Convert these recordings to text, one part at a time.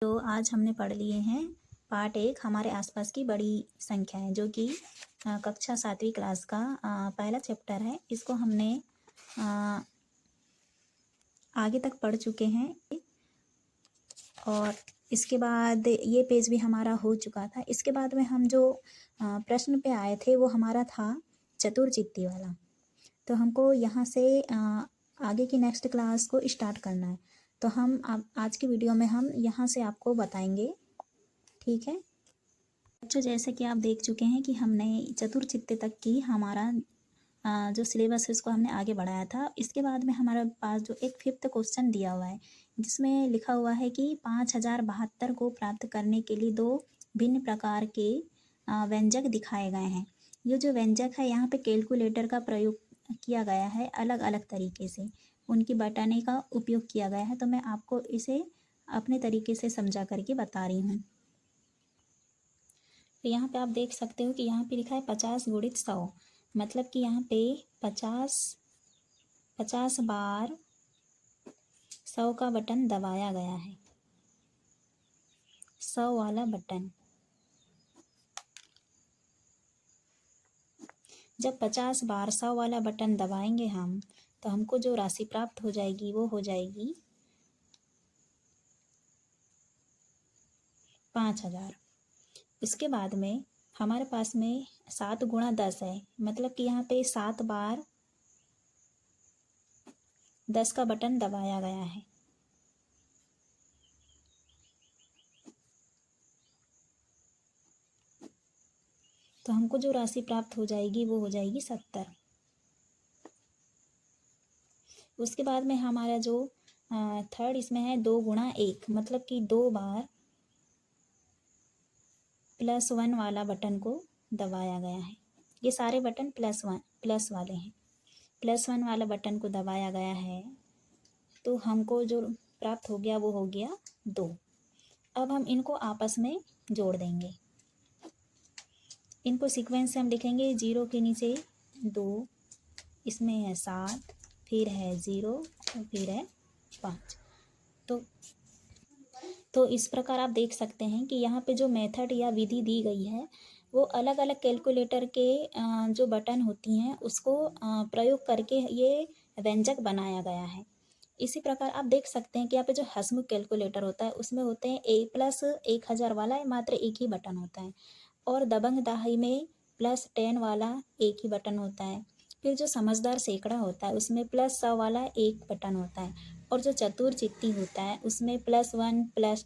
तो आज हमने पढ़ लिए हैं पार्ट 1 हमारे आसपास की बड़ी संख्याएं, जो कि कक्षा 7वीं क्लास का पहला चैप्टर है। इसको हमने आगे तक पढ़ चुके हैं और इसके बाद ये पेज भी हमारा हो चुका था। इसके बाद में हम जो प्रश्न पे आए थे वो हमारा था चतुर्चित्ती वाला। तो हमको यहाँ से आगे की नेक्स्ट क्लास को स्टार्ट करना है। तो हम आज की वीडियो में हम यहाँ से आपको बताएंगे, ठीक है बच्चों। जैसे कि आप देख चुके हैं कि हमने चतुर्चित्त तक की हमारा जो सिलेबस है उसको हमने आगे बढ़ाया था। इसके बाद में हमारे पास जो एक 5th क्वेश्चन दिया हुआ है, जिसमें लिखा हुआ है कि 5072 को प्राप्त करने के लिए 2 भिन्न प्रकार के व्यंजक दिखाए गए हैं। ये जो व्यंजक है यहाँ पे कैलकुलेटर का प्रयोग किया गया है, अलग अलग तरीके से उनकी बटाने का उपयोग किया गया है। तो मैं आपको इसे अपने तरीके से समझा करके बता रही हूँ। तो यहाँ पे आप देख सकते हो कि यहाँ पे लिखा है 50 गुणित 100, मतलब कि यहाँ पे 50 बार 100 का बटन दबाया गया है, 100 वाला बटन। जब 50 बार 100 वाला बटन दबाएंगे हम, तो हमको जो राशि प्राप्त हो जाएगी वो हो जाएगी 5000। इसके बाद में हमारे पास में 7 गुणा 10 है, मतलब कि यहाँ पे 7 बार 10 का बटन दबाया गया है। तो हमको जो राशि प्राप्त हो जाएगी वो हो जाएगी 70। उसके बाद में हमारा जो थर्ड इसमें है 2 गुणा 1, मतलब कि 2 बार +1 वाला बटन को दबाया गया है। ये सारे बटन प्लस वाले हैं। +1 वाला बटन को दबाया गया है, तो हमको जो प्राप्त हो गया वो हो गया 2। अब हम इनको आपस में जोड़ देंगे। इनको सीक्वेंस से हम लिखेंगे, 0 के नीचे 2, इसमें है 7, फिर है 0 और फिर है 5। तो इस प्रकार आप देख सकते हैं कि यहाँ पे जो मेथड या विधि दी गई है वो अलग अलग कैलकुलेटर के जो बटन होती हैं उसको प्रयोग करके ये व्यंजक बनाया गया है। इसी प्रकार आप देख सकते हैं कि यहाँ पे जो हसमुख कैलकुलेटर होता है उसमें होते हैं A+1000 वाला मात्र एक ही बटन होता है, और दबंग दाही में +10 वाला एक ही बटन होता है। फिर जो समझदार सैकड़ा होता है उसमें +100 वाला एक बटन होता है, और जो चतुर्चित्ती होता है उसमें +1 +10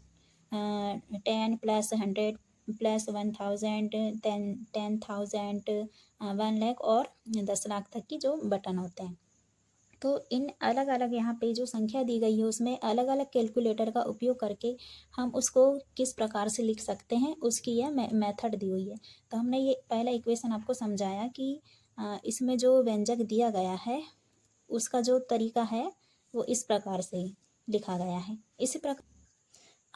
+100 +1000 10,000 1 लाख और 10 लाख तक की जो बटन होते हैं। तो इन अलग अलग यहाँ पे जो संख्या दी गई है उसमें अलग अलग कैलकुलेटर का उपयोग करके हम उसको किस प्रकार से लिख सकते हैं उसकी यह मेथड दी हुई है। तो हमने ये पहला इक्वेशन आपको समझाया कि इसमें जो व्यंजक दिया गया है उसका जो तरीका है वो इस प्रकार से लिखा गया है। इसी प्रकार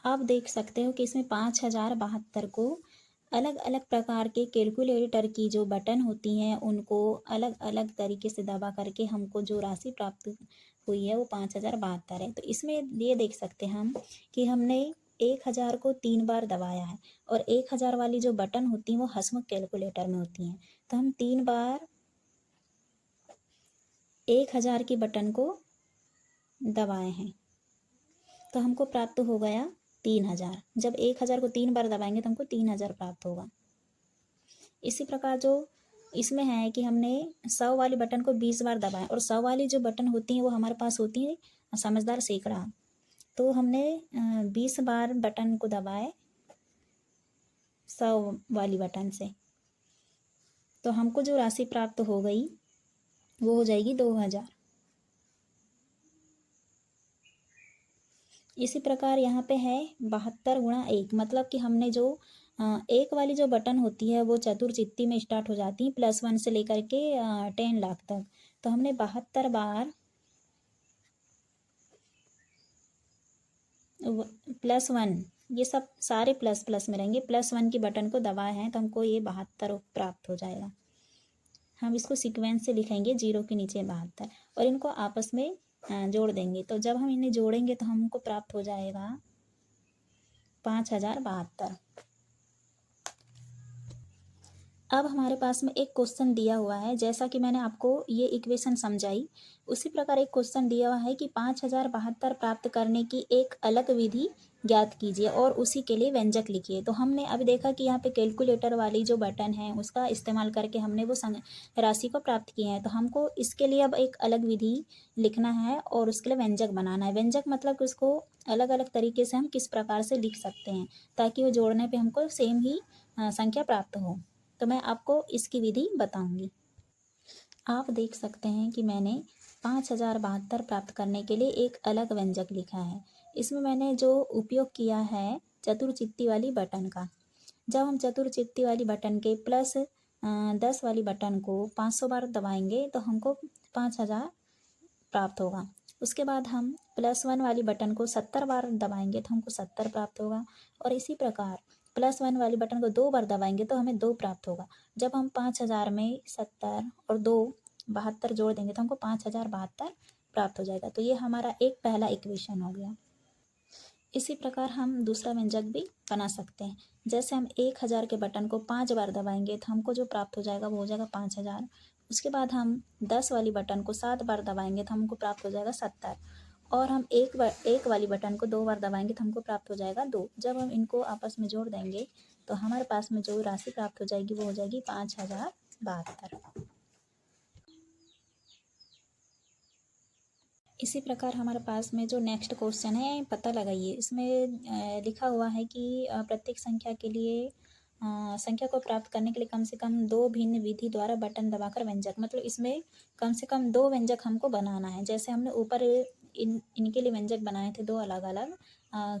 आप देख सकते हो कि इसमें 5072 को अलग अलग प्रकार के कैलकुलेटर की जो बटन होती हैं उनको अलग अलग तरीके से दबा करके हमको जो राशि प्राप्त हुई है वो 5072 है। तो इसमें ये देख सकते हैं हम कि हमने 1000 को 3 बार दबाया है, और 1000 वाली जो बटन होती हैं वो हसमुख कैलकुलेटर में होती हैं। तो हम 3 बार 1000 की बटन को दबाए हैं, तो हमको प्राप्त हो गया 3000। जब 1000 को 3 बार दबाएंगे तो हमको 3000 प्राप्त होगा। इसी प्रकार जो इसमें है कि हमने 100 वाली बटन को 20 बार दबाया, और 100 वाली जो बटन होती हैं वो हमारे पास होती है समझदार सैकड़ा। तो हमने 20 बार बटन को दबाए 100 वाली बटन से, तो हमको जो राशि प्राप्त हो गई वो हो जाएगी 2000। इसी प्रकार यहाँ पे है 72 गुणा 1, मतलब कि हमने जो एक वाली जो बटन होती है वो चतुर्चित्ती में स्टार्ट हो जाती है +1 से लेकर के 10 लाख तक। तो हमने 72 बार +1, ये सब सारे प्लस प्लस में रहेंगे, +1 की बटन को दबाए हैं तो हमको ये 72 प्राप्त हो जाएगा। हम इसको सीक्वेंस से लिखेंगे, 0 के नीचे 72, और इनको आपस में जोड़ देंगे। तो जब हम इन्हें जोड़ेंगे तो हमको प्राप्त हो जाएगा 5072। अब हमारे पास में एक क्वेश्चन दिया हुआ है, जैसा कि मैंने आपको ये इक्वेशन समझाई, उसी प्रकार एक क्वेश्चन दिया हुआ है कि 5072 प्राप्त करने की एक अलग विधि ज्ञात कीजिए और उसी के लिए व्यंजक लिखिए। तो हमने अभी देखा कि यहाँ पे कैलकुलेटर वाली जो बटन है उसका इस्तेमाल करके हमने वो राशि को प्राप्त किया है। तो हमको इसके लिए अब एक अलग विधि लिखना है और उसके लिए व्यंजक बनाना है। व्यंजक मतलब कि उसको अलग अलग तरीके से हम किस प्रकार से लिख सकते हैं ताकि वो जोड़ने पर हमको सेम ही संख्या प्राप्त हो। तो मैं आपको इसकी विधि बताऊंगी। आप देख सकते हैं कि मैंने 5072 प्राप्त करने के लिए एक अलग व्यंजक लिखा है। इसमें मैंने जो उपयोग किया है चतुर्चित्ती वाली बटन का। जब हम चतुर्चित्ती वाली बटन के प्लस 10 वाली बटन को 500 बार दबाएंगे तो हमको 5000 प्राप्त होगा। उसके बाद हम +1 वाली बटन को 70 बार दबाएंगे तो हमको 70 प्राप्त होगा। और इसी प्रकार +1 वाली बटन को 2 बार दबाएंगे तो हमें 2 प्राप्त होगा। जब हम 5000 में 70 और 2 72 जोड़ देंगे तो हमको 5072 प्राप्त हो जाएगा। तो ये हमारा एक पहला इक्वेशन हो गया। इसी प्रकार हम दूसरा व्यंजक भी बना सकते हैं। जैसे हम 1000 के बटन को 5 बार दबाएंगे तो हमको जो प्राप्त हो जाएगा वो हो जाएगा 5000। उसके बाद हम 10 वाली बटन को 7 बार दबाएंगे तो हमको प्राप्त हो जाएगा 70। और हम एक वाली बटन को 2 बार दबाएंगे तो हमको प्राप्त हो जाएगा 2। जब हम इनको आपस में जोड़ देंगे तो हमारे पास में जो राशि प्राप्त हो जाएगी वो हो जाएगी 5072। इसी प्रकार हमारे पास में जो नेक्स्ट क्वेश्चन है पता लगाइए। इसमें लिखा हुआ है कि प्रत्येक संख्या के लिए संख्या को प्राप्त करने के लिए कम से कम 2 भिन्न विधि द्वारा बटन दबाकर व्यंजक, मतलब इसमें कम से कम 2 व्यंजक हमको बनाना है। जैसे हमने ऊपर इनके लिए व्यंजक बनाए थे 2 अलग अलग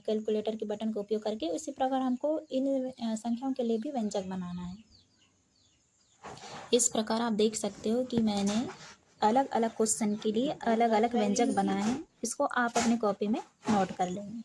कैलकुलेटर के बटन का उपयोग करके, उसी प्रकार हमको इन संख्याओं के लिए भी व्यंजक बनाना है। इस प्रकार आप देख सकते हो कि मैंने अलग अलग क्वेश्चन के लिए अलग अलग व्यंजक बनाए हैं। इसको आप अपनी कॉपी में नोट कर लेंगे।